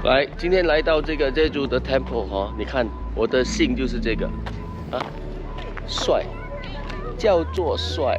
来，今天来到这个Jeju的 Temple 哦，你看我的姓就是这个啊，帅，叫做帅。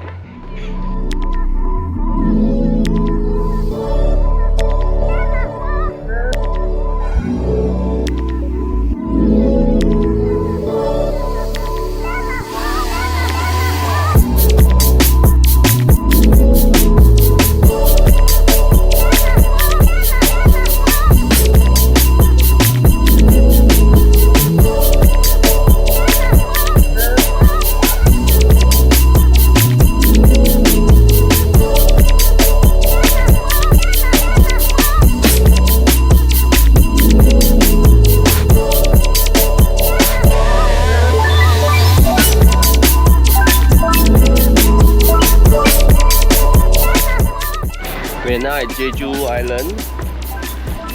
We're now at Jeju Island.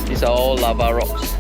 These are all lava rocks.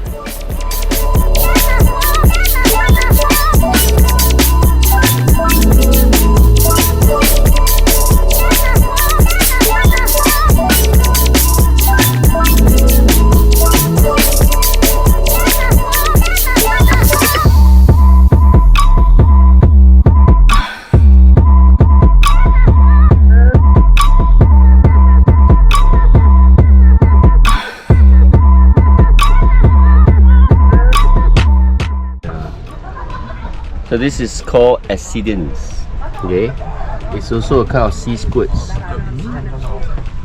So this is called ascendance. Okay, it's also a kind of sea squids.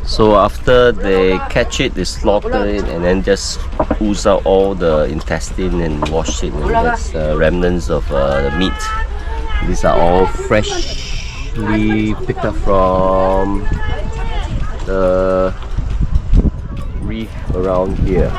So after they catch it, they slaughter it and then just ooze out all the intestine and wash it, and that's remnants of the meat. These are all freshly picked up from the reef around here.